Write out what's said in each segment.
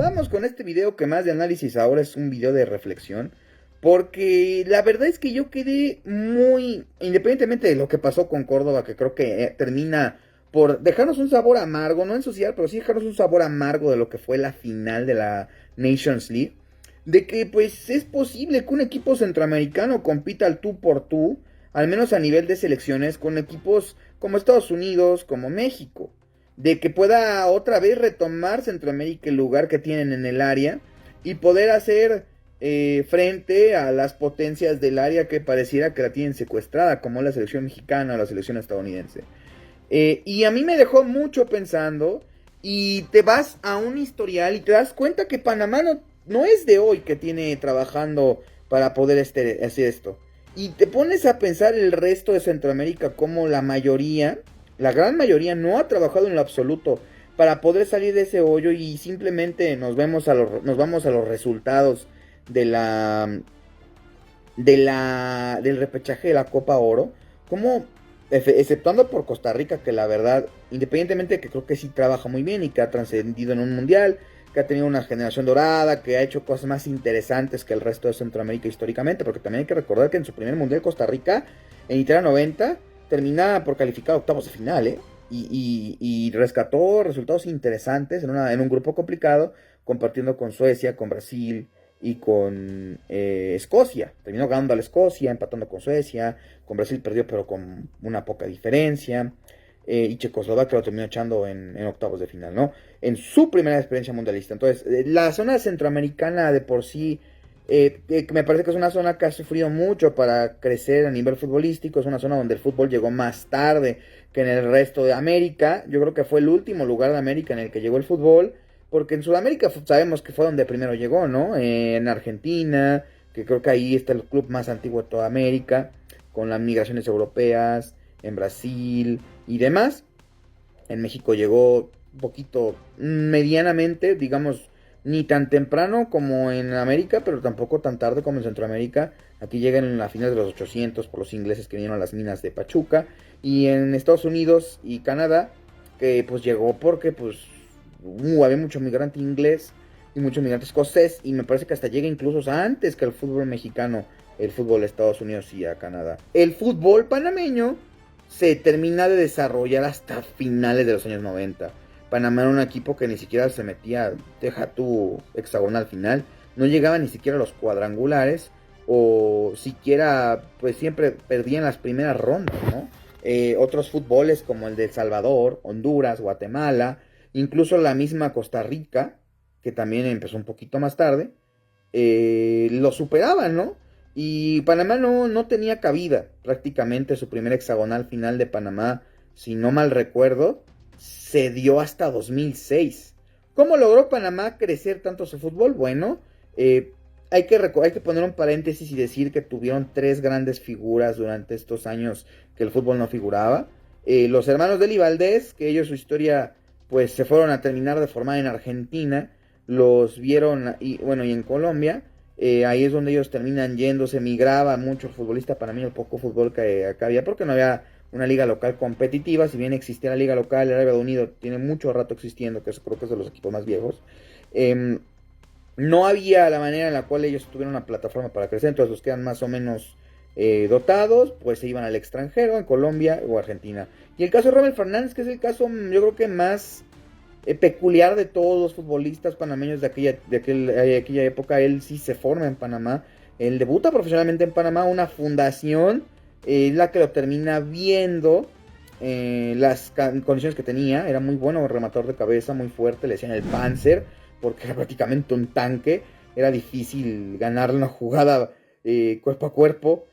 vamos con este video que más de análisis ahora es un video de reflexión. Porque la verdad es que yo quedé muy, independientemente de lo que pasó con Córdoba, que creo que termina por dejarnos un sabor amargo, no ensuciar, pero sí dejarnos un sabor amargo de lo que fue la final de la Nations League. De que pues es posible que un equipo centroamericano compita al tú por tú, al menos a nivel de selecciones, con equipos como Estados Unidos, como México. De que pueda otra vez retomar Centroamérica el lugar que tienen en el área y poder hacer frente a las potencias del área que pareciera que la tienen secuestrada, como la selección mexicana o la selección estadounidense. Y a mí me dejó mucho pensando, y te vas a un historial y te das cuenta que Panamá no es de hoy que tiene trabajando para poder hacer esto. Y te pones a pensar el resto de Centroamérica como la mayoría, la gran mayoría no ha trabajado en lo absoluto para poder salir de ese hoyo y simplemente nos vamos a los resultados de del repechaje de la Copa Oro, como exceptuando por Costa Rica, que la verdad, independientemente de que creo que sí trabaja muy bien y que ha trascendido en un mundial, que ha tenido una generación dorada, que ha hecho cosas más interesantes que el resto de Centroamérica históricamente, porque también hay que recordar que en su primer mundial Costa Rica, en Italia 90, termina por calificar a octavos de final, ¿eh? Y rescató resultados interesantes en un grupo complicado, compartiendo con Suecia, con Brasil, y con Escocia. Terminó ganando a la Escocia, empatando con Suecia. Con Brasil perdió, pero con una poca diferencia. Y Checoslovaquia lo terminó echando en octavos de final, ¿no? En su primera experiencia mundialista. Entonces, la zona centroamericana de por sí, me parece que es una zona que ha sufrido mucho para crecer a nivel futbolístico. Es una zona donde el fútbol llegó más tarde que en el resto de América. Yo creo que fue el último lugar de América en el que llegó el fútbol. Porque en Sudamérica sabemos que fue donde primero llegó, ¿no? En Argentina, que creo que ahí está el club más antiguo de toda América, con las migraciones europeas, en Brasil y demás. En México llegó un poquito medianamente, digamos, ni tan temprano como en América, pero tampoco tan tarde como en Centroamérica. Aquí llegan en la final de los 800 por los ingleses que vinieron a las minas de Pachuca. Y en Estados Unidos y Canadá, que pues llegó porque pues había mucho migrante inglés y mucho migrante escocés. Y me parece que hasta llega incluso antes que el fútbol mexicano, el fútbol de Estados Unidos y a Canadá. El fútbol panameño se termina de desarrollar hasta finales de los años 90. Panamá era un equipo que ni siquiera se metía, deja tu hexagonal final, no llegaba ni siquiera a los cuadrangulares, o siquiera, pues siempre perdían las primeras rondas, ¿no? Otros fútboles como el de El Salvador, Honduras, Guatemala, incluso la misma Costa Rica, que también empezó un poquito más tarde, lo superaban, ¿no? Y Panamá no tenía cabida. Prácticamente su primer hexagonal final de Panamá, si no mal recuerdo, se dio hasta 2006. ¿Cómo logró Panamá crecer tanto su fútbol? Bueno, hay que poner un paréntesis y decir que tuvieron tres grandes figuras durante estos años que el fútbol no figuraba. Los hermanos Deli Valdés, que ellos su historia pues se fueron a terminar de formar en Argentina, los vieron y bueno y en Colombia. Ahí es donde ellos terminan yéndose, migraba mucho el futbolista para mí, el poco fútbol que acá había, porque no había una liga local competitiva. Si bien existía la liga local, el Arabia Unido tiene mucho rato existiendo, que creo que es de los equipos más viejos. No había la manera en la cual ellos tuvieron una plataforma para crecer, entonces los que eran más o menos dotados, pues se iban al extranjero, en Colombia o Argentina. Y el caso de Rommel Fernández, que es el caso, yo creo que más peculiar de todos los futbolistas panameños de aquella época. Él sí se forma en Panamá, él debuta profesionalmente en Panamá, una fundación es la que lo termina viendo. Las condiciones que tenía, era muy bueno, rematador de cabeza, muy fuerte, le decían el Panzer, porque era prácticamente un tanque, era difícil ganarle una jugada cuerpo a cuerpo,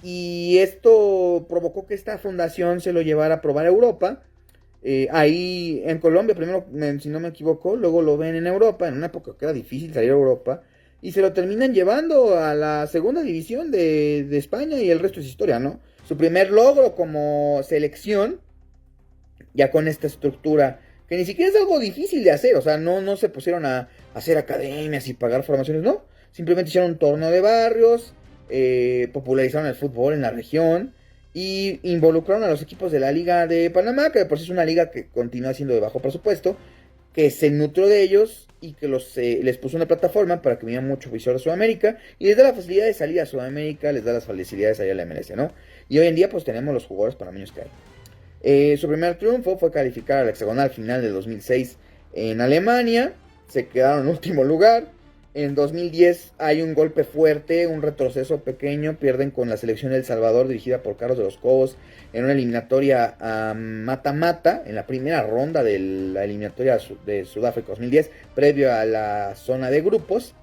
y esto provocó que esta fundación se lo llevara a probar a Europa. Ahí en Colombia, primero, si no me equivoco, luego lo ven en Europa, en una época que era difícil salir a Europa, y se lo terminan llevando a la segunda división de España, y el resto es historia, ¿no? Su primer logro como selección, ya con esta estructura, que ni siquiera es algo difícil de hacer, o sea, no se pusieron a hacer academias y pagar formaciones, no, simplemente hicieron un torneo de barrios, popularizaron el fútbol en la región, y involucraron a los equipos de la Liga de Panamá, que de por sí es una liga que continúa siendo de bajo presupuesto, que se nutrió de ellos y que les puso una plataforma para que vinieran mucho visor a Sudamérica y les da la facilidad de salir a Sudamérica, les da las facilidades allá a la MLS, ¿no? Y hoy en día pues tenemos los jugadores panameños que hay. Su primer triunfo fue calificar al hexagonal final del 2006 en Alemania, se quedaron en último lugar. En 2010 hay un golpe fuerte, un retroceso pequeño, pierden con la selección de El Salvador dirigida por Carlos de los Cobos en una eliminatoria a mata-mata, en la primera ronda de la eliminatoria de Sudáfrica 2010, previo a la zona de grupos.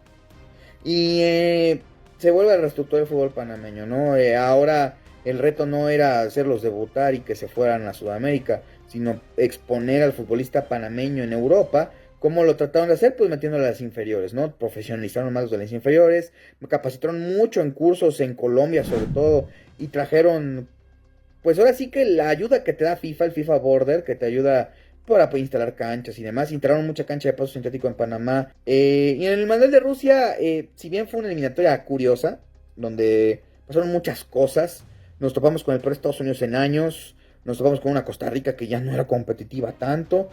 Y se vuelve a reestructurar el fútbol panameño, ¿no? Ahora el reto no era hacerlos debutar y que se fueran a Sudamérica, sino exponer al futbolista panameño en Europa. ¿Cómo lo trataron de hacer? Pues metiéndole a las inferiores, ¿no? Profesionalizaron más de las inferiores, capacitaron mucho en cursos en Colombia sobre todo, y trajeron, pues ahora sí que la ayuda que te da FIFA, el FIFA Border, que te ayuda para instalar canchas y demás. Instalaron mucha cancha de paso sintético en Panamá. Y en el Mundial de Rusia, si bien fue una eliminatoria curiosa, donde pasaron muchas cosas, nos topamos con el peor Estados Unidos en años, nos topamos con una Costa Rica que ya no era competitiva tanto.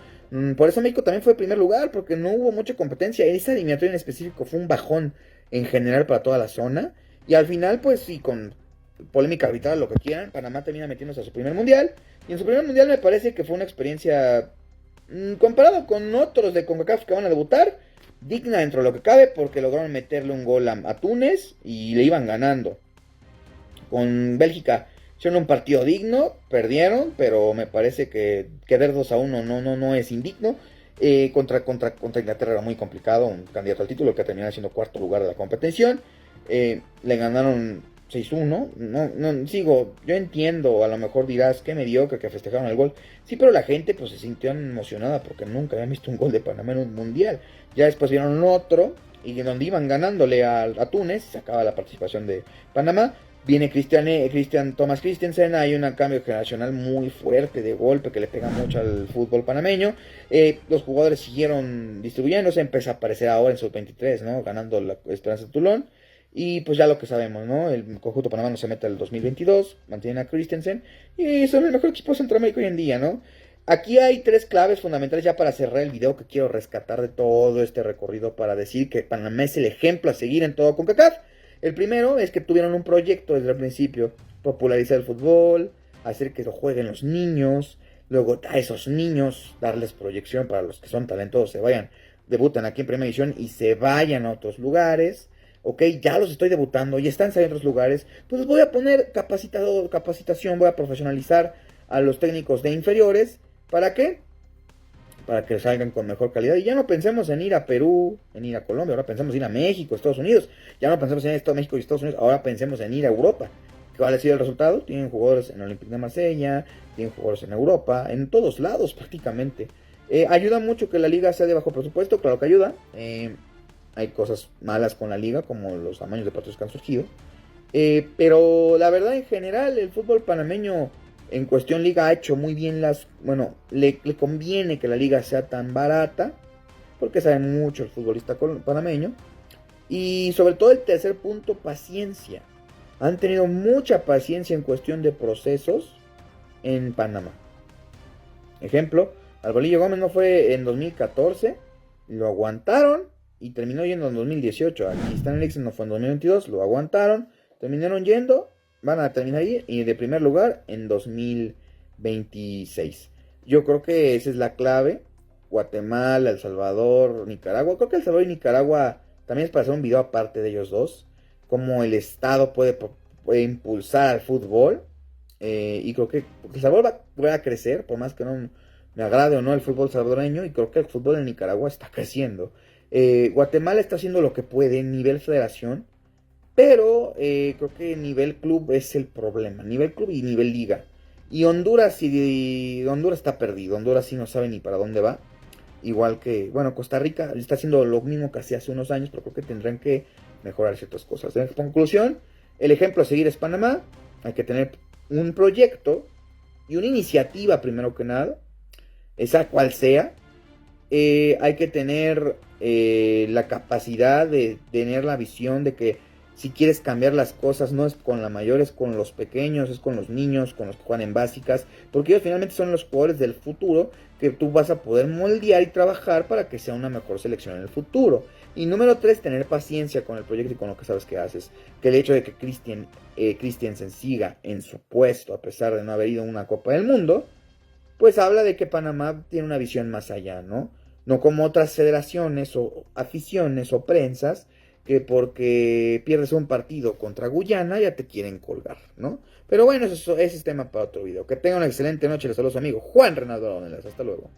Por eso México también fue el primer lugar, porque no hubo mucha competencia. Esa eliminatoria en específico fue un bajón en general para toda la zona. Y al final, pues sí, con polémica arbitral, lo que quieran, Panamá termina metiéndose a su primer mundial. Y en su primer mundial me parece que fue una experiencia, comparado con otros de CONCACAF que van a debutar, digna dentro de lo que cabe, porque lograron meterle un gol a Túnez y le iban ganando. Con Bélgica hicieron un partido digno, perdieron, pero me parece que quedar 2-1 no es indigno. Contra Inglaterra era muy complicado, un candidato al título que terminó siendo cuarto lugar de la competición. Le ganaron 6-1. Yo entiendo, a lo mejor dirás que mediocre que festejaron el gol. Sí, pero la gente pues se sintió emocionada porque nunca habían visto un gol de Panamá en un mundial. Ya después vieron otro y donde iban ganándole a Túnez, se acaba la participación de Panamá. Viene Thomas Christensen, hay un cambio generacional muy fuerte de golpe que le pega mucho al fútbol panameño. Los jugadores siguieron distribuyéndose, empezó a aparecer ahora en sub-23, ¿no? Ganando la Esperanza de Toulon. Y pues ya lo que sabemos, ¿no? El conjunto panameño se mete al 2022, mantiene a Christensen y son el mejor equipo de Centroamérica hoy en día, ¿no? Aquí hay tres claves fundamentales ya para cerrar el video que quiero rescatar de todo este recorrido para decir que Panamá es el ejemplo a seguir en todo CONCACAF. El primero es que tuvieron un proyecto desde el principio, popularizar el fútbol, hacer que lo jueguen los niños, luego a esos niños darles proyección para los que son talentosos, se vayan, debutan aquí en Primera División y se vayan a otros lugares. Ok, ya los estoy debutando, ya están saliendo en otros lugares, pues voy a poner capacitación, voy a profesionalizar a los técnicos de inferiores. ¿Para qué? Para que salgan con mejor calidad. Y ya no pensemos en ir a Perú, en ir a Colombia, ahora pensemos en ir a México, Estados Unidos. Ya no pensemos en ir a México y Estados Unidos, ahora pensemos en ir a Europa. ¿Cuál ha sido el resultado? Tienen jugadores en el Olympique de Marsella, tienen jugadores en Europa, en todos lados prácticamente. Ayuda mucho que la liga sea de bajo presupuesto, claro que ayuda. Hay cosas malas con la liga, como los tamaños de partidos que han surgido. Pero la verdad, en general, el fútbol panameño en cuestión liga ha hecho muy bien le conviene que la liga sea tan barata, porque sabe mucho el futbolista panameño. Y sobre todo el tercer punto, paciencia. Han tenido mucha paciencia en cuestión de procesos en Panamá. Ejemplo, Albolillo Gómez no fue en 2014, lo aguantaron y terminó yendo en 2018. Aquí Stan Eriksen no fue en 2022, lo aguantaron, terminaron yendo, van a terminar ahí y de primer lugar en 2026. Yo creo que esa es la clave. Guatemala, El Salvador, Nicaragua. Creo que El Salvador y Nicaragua también es para hacer un video aparte de ellos dos. Cómo el Estado puede impulsar al fútbol. Y creo que El Salvador va a crecer, por más que no me agrade o no el fútbol salvadoreño. Y creo que el fútbol en Nicaragua está creciendo. Guatemala está haciendo lo que puede en nivel federación. Pero creo que nivel club es el problema. Nivel club y nivel liga. Y Honduras está perdido. Honduras sí no sabe ni para dónde va. Igual que, Costa Rica está haciendo lo mismo que hacía hace unos años. Pero creo que tendrán que mejorar ciertas cosas. En conclusión, el ejemplo a seguir es Panamá. Hay que tener un proyecto y una iniciativa primero que nada. Esa cual sea. Hay que tener la capacidad de tener la visión de que Si quieres cambiar las cosas, no es con la mayor, es con los pequeños, es con los niños, con los que juegan en básicas, porque ellos finalmente son los jugadores del futuro que tú vas a poder moldear y trabajar para que sea una mejor selección en el futuro. Y número 3, tener paciencia con el proyecto y con lo que sabes que haces. Que el hecho de que Christiansen siga en su puesto, a pesar de no haber ido a una Copa del Mundo, pues habla de que Panamá tiene una visión más allá, ¿no? No como otras federaciones o aficiones o prensas que porque pierdes un partido contra Guyana ya te quieren colgar, ¿no? Pero bueno, eso es tema para otro video. Que tengan una excelente noche, les saludo a su amigo Juan Renaldo Aronelas. Hasta luego.